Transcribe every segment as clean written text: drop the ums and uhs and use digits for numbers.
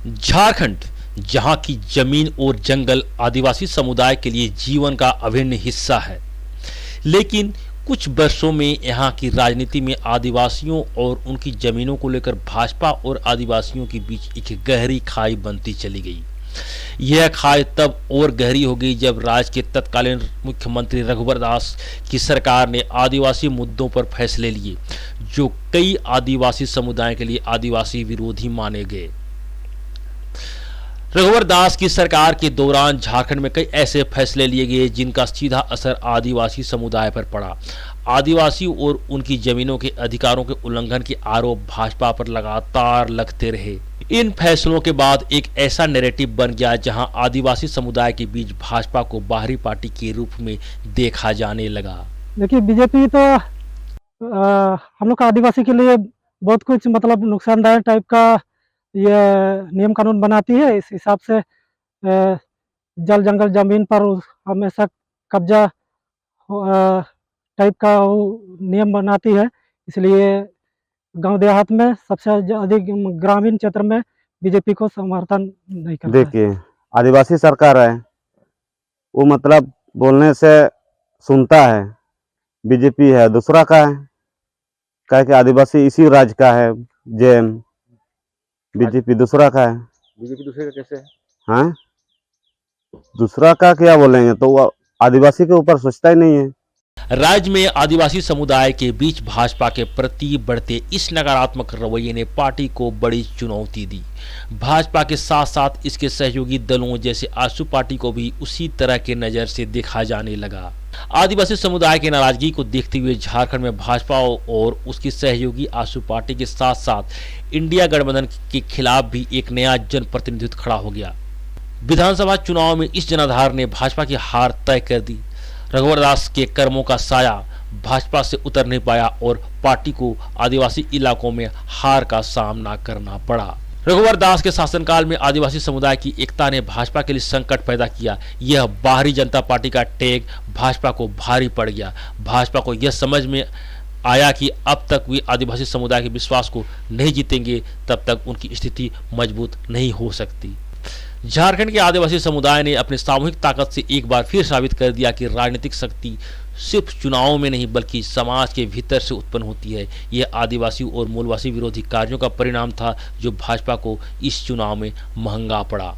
झारखंड, जहां की जमीन और जंगल आदिवासी समुदाय के लिए जीवन का अभिन्न हिस्सा है, लेकिन कुछ वर्षों में यहां की राजनीति में आदिवासियों और उनकी जमीनों को लेकर भाजपा और आदिवासियों के बीच एक गहरी खाई बनती चली गई। यह खाई तब और गहरी हो गई जब राज्य के तत्कालीन मुख्यमंत्री रघुवर दास की सरकार ने आदिवासी मुद्दों पर फैसले लिए, जो कई आदिवासी समुदायों के लिए आदिवासी विरोधी माने गए। रघुवर दास की सरकार के दौरान झारखंड में कई ऐसे फैसले लिए गए जिनका सीधा असर आदिवासी समुदाय पर पड़ा। आदिवासी और उनकी जमीनों के अधिकारों के उल्लंघन के आरोप भाजपा पर लगातार लगते रहे। इन फैसलों के बाद एक ऐसा नैरेटिव बन गया जहां आदिवासी समुदाय के बीच भाजपा को बाहरी पार्टी के रूप में देखा जाने लगा। देखिए, बीजेपी तो हम लोग का आदिवासी के लिए बहुत कुछ मतलब नुकसानदायक टाइप का ये नियम कानून बनाती है। इस हिसाब से जल जंगल जमीन पर हमेशा कब्जा टाइप का नियम बनाती है। इसलिए गांव देहात में सबसे अधिक ग्रामीण क्षेत्र में बीजेपी को समर्थन नहीं करता है। देखिए, आदिवासी सरकार है, वो मतलब बोलने से सुनता है। बीजेपी है दूसरा का है, क्या कि आदिवासी इसी राज्य का है। जेएम बीजेपी दूसरा का है। बीजेपी दूसरे का कैसे है? हाँ, दूसरा का क्या बोलेंगे, तो वो आदिवासी के ऊपर सोचता ही नहीं है। राज्य में आदिवासी समुदाय के बीच भाजपा के प्रति बढ़ते इस नकारात्मक रवैये ने पार्टी को बड़ी चुनौती दी। भाजपा के साथ साथ इसके सहयोगी दलों जैसे आजसू पार्टी को भी उसी तरह के नजर से देखा जाने लगा। आदिवासी समुदाय की नाराजगी को देखते हुए झारखंड में भाजपा और उसकी सहयोगी आजसू पार्टी के साथ साथ इंडिया गठबंधन के खिलाफ भी एक नया जनप्रतिनिधित्व खड़ा हो गया। विधानसभा चुनाव में इस जनाधार ने भाजपा की हार तय कर दी। रघुवर दास के कर्मों का साया भाजपा से उतर नहीं पाया और पार्टी को आदिवासी इलाकों में हार का सामना करना पड़ा। रघुवर दास के शासनकाल में आदिवासी समुदाय की एकता ने भाजपा के लिए संकट पैदा किया। यह बाहरी जनता पार्टी का टैग भाजपा को भारी पड़ गया। भाजपा को यह समझ में आया कि अब तक वे आदिवासी समुदाय के विश्वास को नहीं जीतेंगे, तब तक उनकी स्थिति मजबूत नहीं हो सकती। झारखंड के आदिवासी समुदाय ने अपनी सामूहिक ताकत से एक बार फिर साबित कर दिया कि राजनीतिक शक्ति सिर्फ चुनावों में नहीं बल्कि समाज के भीतर से उत्पन्न होती है। यह आदिवासी और मूलवासी विरोधी कार्यों का परिणाम था जो भाजपा को इस चुनाव में महंगा पड़ा।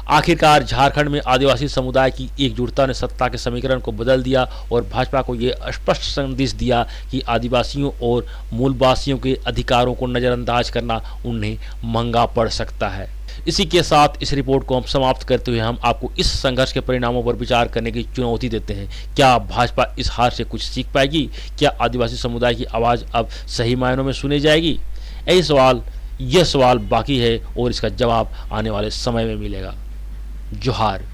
आखिरकार झारखंड में आदिवासी समुदाय की एकजुटता ने सत्ता के समीकरण को बदल दिया और भाजपा को यह स्पष्ट संदेश दिया कि आदिवासियों और मूलवासियों के अधिकारों को नजरअंदाज करना उन्हें महंगा पड़ सकता है। इसी के साथ इस रिपोर्ट को हम समाप्त करते हुए हम आपको इस संघर्ष के परिणामों पर विचार करने की चुनौती देते हैं। क्या भाजपा इस हार से कुछ सीख पाएगी? क्या आदिवासी समुदाय की आवाज़ अब सही मायनों में सुनी जाएगी? यह सवाल बाकी है और इसका जवाब आने वाले समय में मिलेगा। जोहार।